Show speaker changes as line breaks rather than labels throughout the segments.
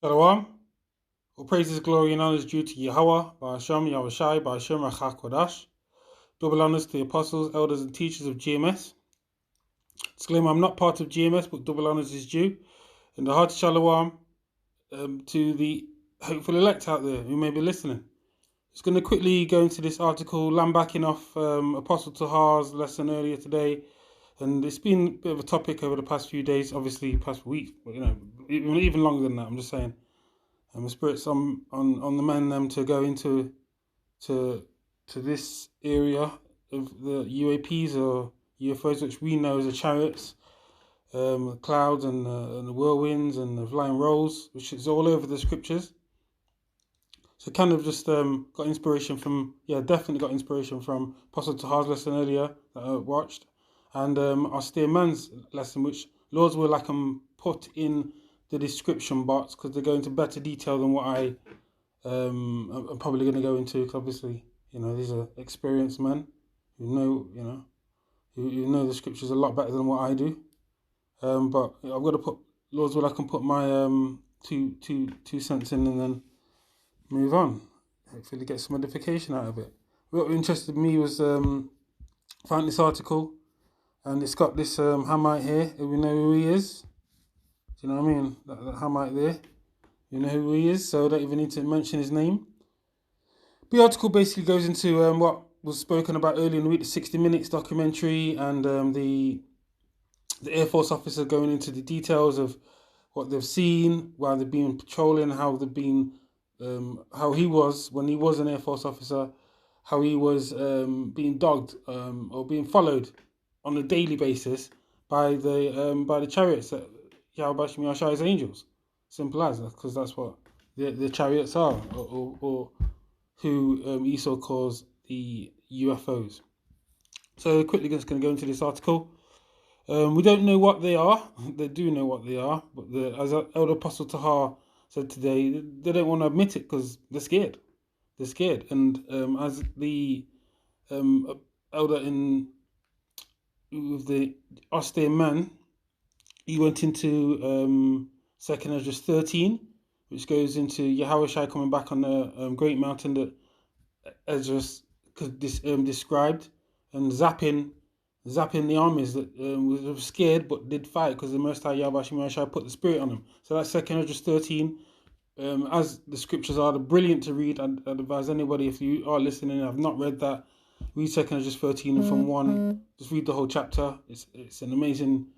Shalom. All praises, glory, and honor is due to Yahweh, Ba'ashem, Yahushai, Ba'ashem, Rachach Kodash. Double honors to the apostles, elders, and teachers of GMS. Disclaimer, I'm not part of GMS, but double honors is due. And the heart of Shalom to the hopeful elect out there who may be listening. Just going to quickly go into this article, lambacking off Apostle Tahar's lesson earlier today. And it's been a bit of a topic over the past few days, obviously past week, but even longer than that, I'm just saying. And the spirit's on the men to go into to this area of the UAPs or UFOs, which we know as the chariots, the clouds and the whirlwinds and the flying rolls, which is all over the scriptures. So kind of just got inspiration from, definitely got inspiration from Apostle Tahar's lesson earlier that I watched, and Austere Man's lesson, which Lord's will I can put in the description box because they go into better detail than what I'm probably going to go into. Because obviously, these are experienced men who know the scriptures a lot better than what I do. But I've got to put Lord's will I can put my two cents in and then move on. Hopefully get some edification out of it. What interested me was found this article, and it's got this Hamite here. We know who he is. Do you know what I mean? That Hamite there. You know who he is, so I don't even need to mention his name. The article basically goes into what was spoken about earlier in the week, the 60 Minutes documentary, and the Air Force officer going into the details of what they've seen while they've been patrolling, how they've been, how he was when he was an Air Force officer, how he was being dogged or being followed on a daily basis by the chariots that Yahweh Shai's angels. Simple as, because that's what the chariots are, or who Esau calls the UFOs. So quickly just going to go into this article. We don't know what they are. They do know what they are, but as Elder Apostle Tahar said today, they don't want to admit it because they're scared. They're scared. And as the elder with the austere man, he went into 2nd Ezra 13, which goes into Yahushua coming back on the great mountain that Ezra described, and zapping the armies that were scared but did fight because the Most High Yahushua put the spirit on them. So that's 2nd Ezra 13. As the scriptures are brilliant to read, I'd advise anybody, if you are listening and have not read that, read 2nd Ezra 13 and from 1. Just read the whole chapter. It's an amazing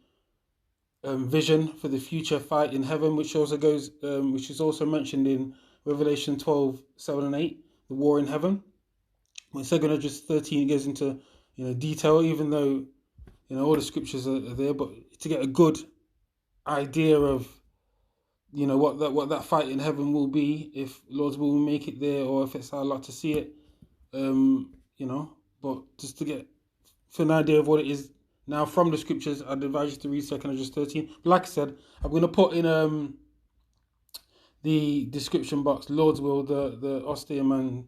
vision for the future fight in heaven, which also goes, which is also mentioned in Revelation 12:7 and 8, the war in heaven. When 2nd Ezra 13 goes into detail, even though all the scriptures are there, but to get a good idea of what that fight in heaven will be, if Lord's will make it there, or if it's our lot to see it, but just to get an idea of what it is now from the scriptures, I'd advise you to read 2nd Ezra 13. But like I said, I'm going to put in the description box, Lord's will, the austere man's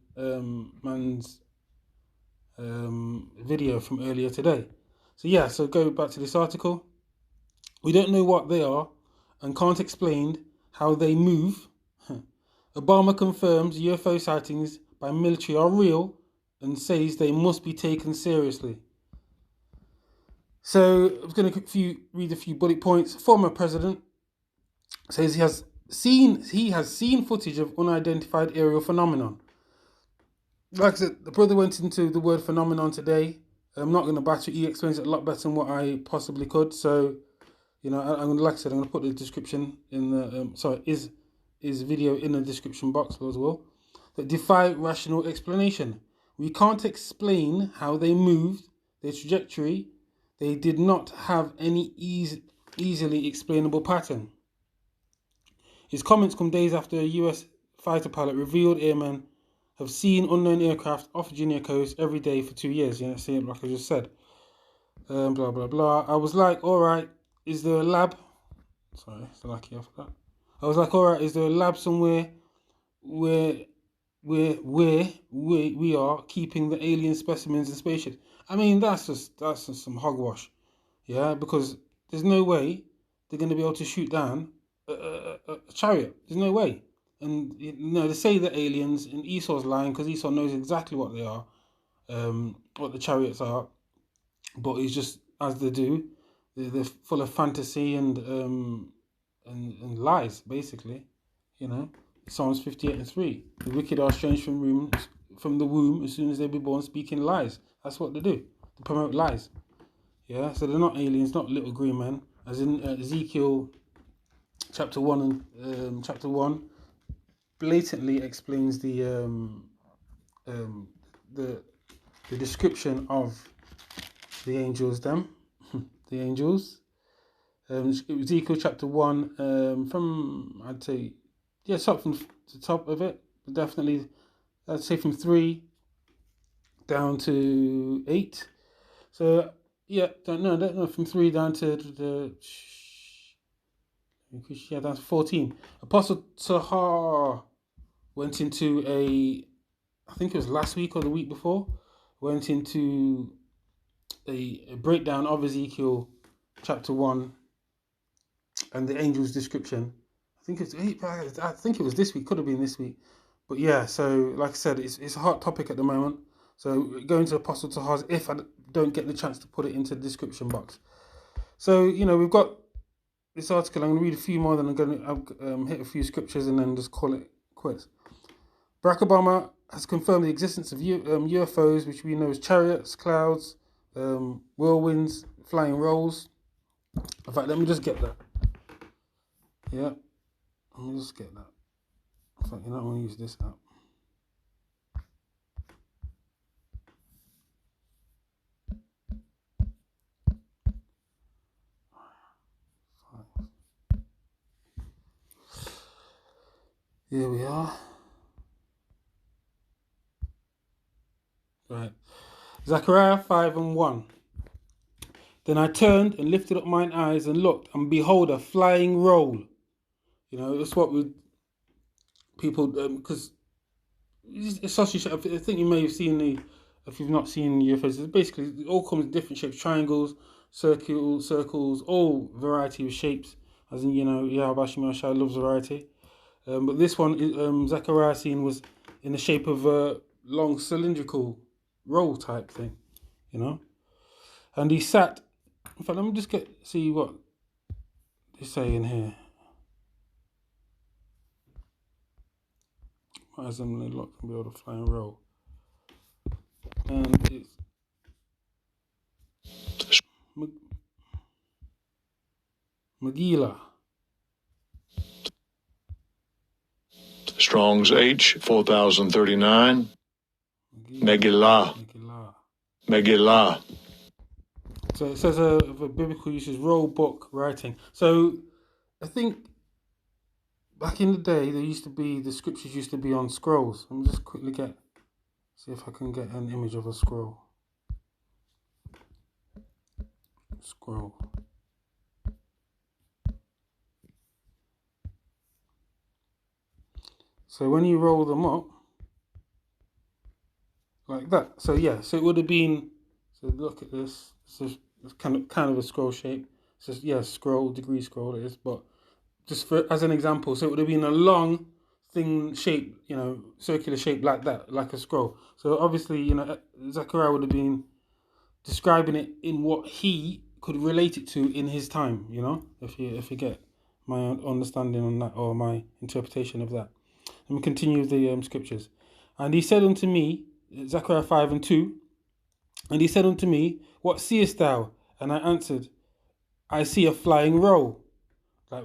video from earlier today. So go back to this article. We don't know what they are and can't explain how they move. Obama confirms UFO sightings by military are real and says they must be taken seriously. So I'm going to read a few bullet points. Former president says he has seen footage of unidentified aerial phenomenon. Like I said, the brother went into the word phenomenon today. I'm not going to batter it. He explains it a lot better than what I possibly could. So, I'm going to put the description in the his video in the description box as well. That defy rational explanation. We can't explain how they moved, their trajectory. They did not have any easily explainable pattern. His comments come days after a US fighter pilot revealed airmen have seen unknown aircraft off Virginia coast every day for 2 years. See it like I just said. Blah, blah, blah. I was like, all right, is there a lab? Sorry, it's lucky after that. I was like, all right, is there a lab somewhere where we are keeping the alien specimens and spaceships? I mean, that's just some hogwash. Yeah, because there's no way they're going to be able to shoot down a chariot. There's no way. And they say they're aliens, and Esau's lying because Esau knows exactly what they are, what the chariots are. But he's just, as they do, they're full of fantasy and lies, basically. Psalms 58:3. The wicked are estranged from the womb as soon as they be born, speaking lies. That's what they do. They promote lies. Yeah, so they're not aliens, not little green men. As in Ezekiel chapter 1 and chapter 1 blatantly explains the description of the angels, the angels. Ezekiel chapter 1, from, I'd say, start from the top of it, but definitely, I'd say from 3 down to 8. So, no, from 3 down to down to 14. Apostle Tahar went into I think it was last week or the week before, went into a breakdown of Ezekiel chapter 1 and the angel's description. I think it was this week, could have been this week. But yeah, so like I said, it's a hot topic at the moment. So going to Apostle Tahar's, if I don't get the chance to put it into the description box. So, we've got this article. I'm going to read a few more, then I'm going to hit a few scriptures and then just call it quits. Barack Obama has confirmed the existence of UFOs, which we know as chariots, clouds, whirlwinds, flying rolls. In fact, let me just get that. Yeah, let me just get that. In fact, I'm going to use this app. Here we are. Right. Zechariah 5:1. Then I turned and lifted up mine eyes and looked, and behold, a flying roll. That's what people, because it's such I think you may have seen if you've not seen UFOs, it's basically, it all comes in different shapes: triangles, circles, all variety of shapes. As in, Yahweh Shai loves variety. But this one, Zechariah seen, was in the shape of a long cylindrical roll type thing, And he sat. In fact, let me just see what they say in here. As I'm locked and be able to fly and roll. And it's Megillah.
Strong's H 4039. Megillah.
So it says a biblical use is roll, book, writing. So I think back in the day, the scriptures used to be on scrolls. Let me just quickly see if I can get an image of a scroll. Scroll. So when you roll them up, like that. So yeah, so it would have been, so look at this. It's kind of a scroll shape. It's just, scroll, degree scroll it is, but just as an example, so it would have been a long thing shape, circular shape like that, like a scroll. So obviously, Zechariah would have been describing it in what he could relate it to in his time, if you get my understanding on that, or my interpretation of that. Let me continue the scriptures. And he said unto me, Zechariah 5:2, and he said unto me, what seest thou? And I answered, I see a flying roll, like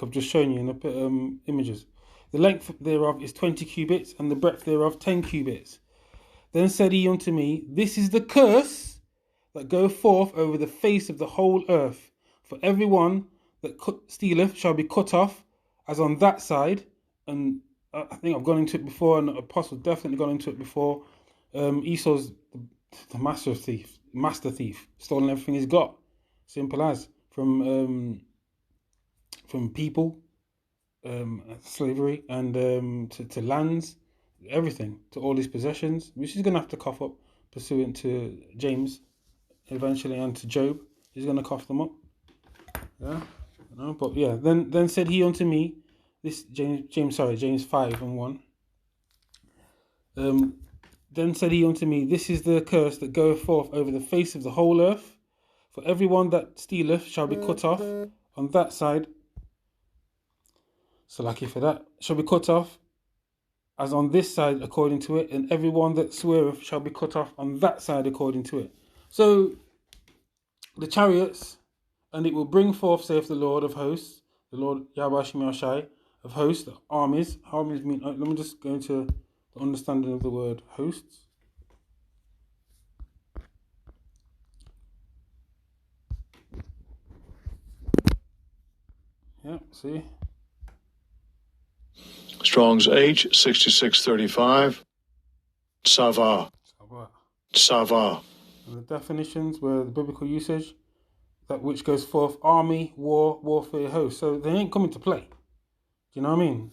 I've just shown you in the images. The length thereof is 20 cubits, and the breadth thereof 10 cubits. Then said he unto me, this is the curse that goeth forth over the face of the whole earth. For every one that stealeth shall be cut off, as on that side. And I think I've gone into it before, and the apostle definitely gone into it before. Esau's the master thief, stolen everything he's got. Simple as. From people, slavery, and to lands, everything, to all his possessions, which he's going to have to cough up pursuant to James eventually, and to Job. He's going to cough them up. Yeah. But yeah, then said he unto me, this James 5:1. Then said he unto me, this is the curse that goeth forth over the face of the whole earth. For everyone that stealeth shall be cut off on that side. So lucky for that, shall be cut off as on this side according to it, and everyone that sweareth shall be cut off on that side according to it. So the chariots, and it will bring forth, saith the Lord of hosts, the Lord Yahweh Shai of hosts, armies. Armies mean, let me just go into the understanding of the word hosts. Yeah, see?
Strong's H 6635. Sava. Sava.
And the definitions were the biblical usage, that which goes forth, army, war, warfare, host. So they ain't coming to play. Do you know what I mean?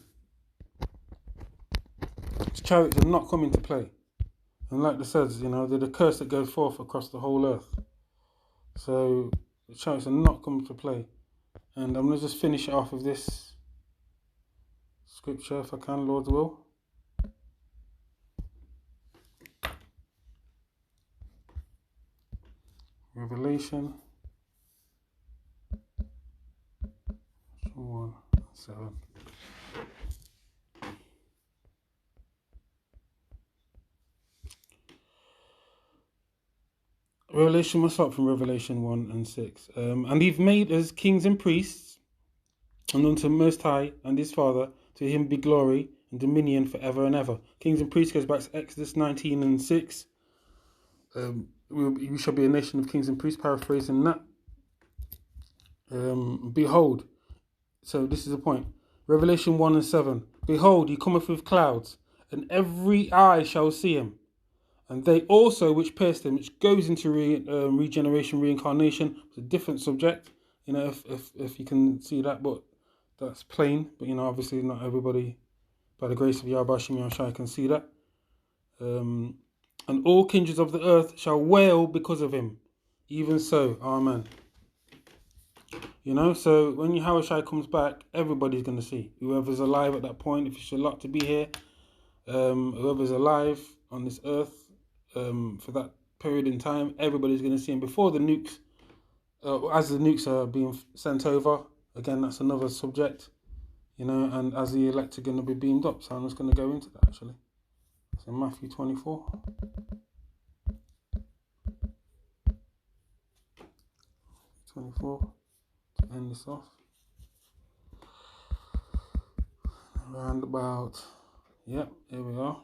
The chariots are not coming to play. And like it says, they're the curse that goes forth across the whole earth. So the chariots are not coming to play. And I'm going to just finish it off with this scripture, if I can, Lord's will. Revelation 1:7. Revelation, we'll start from Revelation 1:6. And he've made us kings and priests, and unto Most High and his Father, to him be glory and dominion forever and ever. Kings and priests goes back to Exodus 19:6. We shall be a nation of kings and priests, paraphrasing that. Behold, so this is the point. Revelation 1:7. Behold, he cometh with clouds, and every eye shall see him, and they also which pierced him, which goes into regeneration, reincarnation. It's a different subject, if you can see that, but that's plain. But obviously not everybody, by the grace of Yahweh Shem Shai, can see that. And all kindreds of the earth shall wail because of him. Even so, amen. So when Yahweh Shai comes back, everybody's going to see. Whoever's alive at that point, if it's your luck to be here, whoever's alive on this earth for that period in time, everybody's going to see him before the nukes, as the nukes are being sent over. Again, that's another subject, and as the elect are going to be beamed up. So I'm just going to go into that, actually. So Matthew 24. To end this off. Around about, here we are.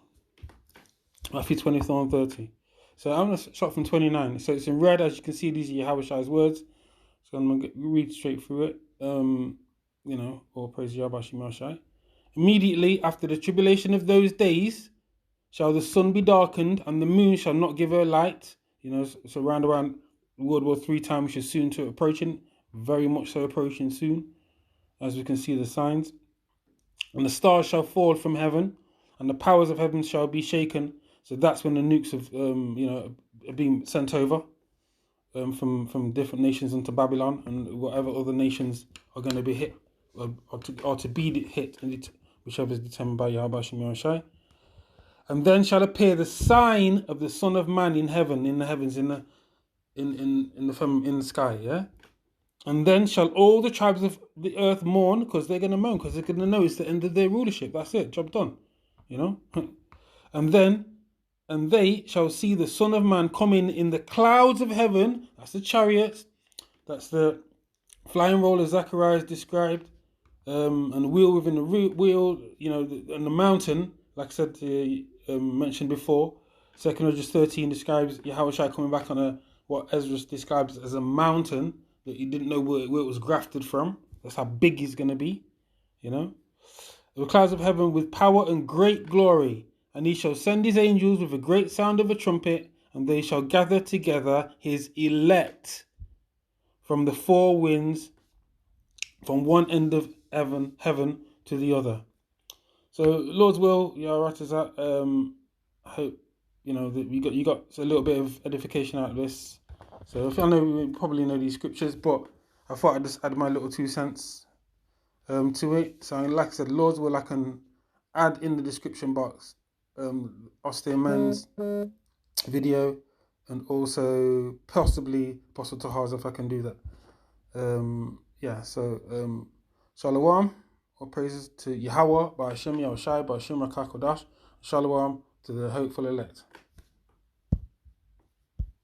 Matthew 24:30. So I'm going to start from 29. So it's in red, as you can see, these are Yahweh Shai's words. So I'm going to read straight through it. All praise Yahweh Shai. Immediately after the tribulation of those days, shall the sun be darkened, and the moon shall not give her light. So round around World War III time, which is soon to approaching, very much so approaching soon, as we can see the signs. And the stars shall fall from heaven, and the powers of heaven shall be shaken. So that's when the nukes are being sent over from different nations into Babylon, and whatever other nations are going to be hit, or to be hit, whichever is determined by Yahweh Shem Shai. And then shall appear the sign of the Son of Man in heaven, in the heavens, in the sky, yeah. And then shall all the tribes of the earth mourn, because they're going to mourn, because they're going to know it's the end of their rulership. That's it, job done, And they shall see the Son of Man coming in the clouds of heaven. That's the chariots. That's the flying roller Zechariah is described, and wheel within the wheel. And the mountain, like I said, mentioned before. 2 Kings 13 describes Yahweh Shai coming back on what Ezra describes as a mountain that he didn't know where it was grafted from. That's how big he's going to be, The clouds of heaven with power and great glory. And he shall send his angels with a great sound of a trumpet, and they shall gather together his elect from the four winds, from one end of heaven to the other. So Lord's will, I hope that you got a little bit of edification out of this. So I know you probably know these scriptures, but I thought I'd just add my little 2 cents to it. So like I said, laws will I can add in the description box Osteoman's video, and also possibly Apostle Tahar's if I can do that. Yeah, so Shalom, all praises to Yahweh, by Hashem Yahushai, by Hashem Rakakodash, Shalom to the hopeful elect.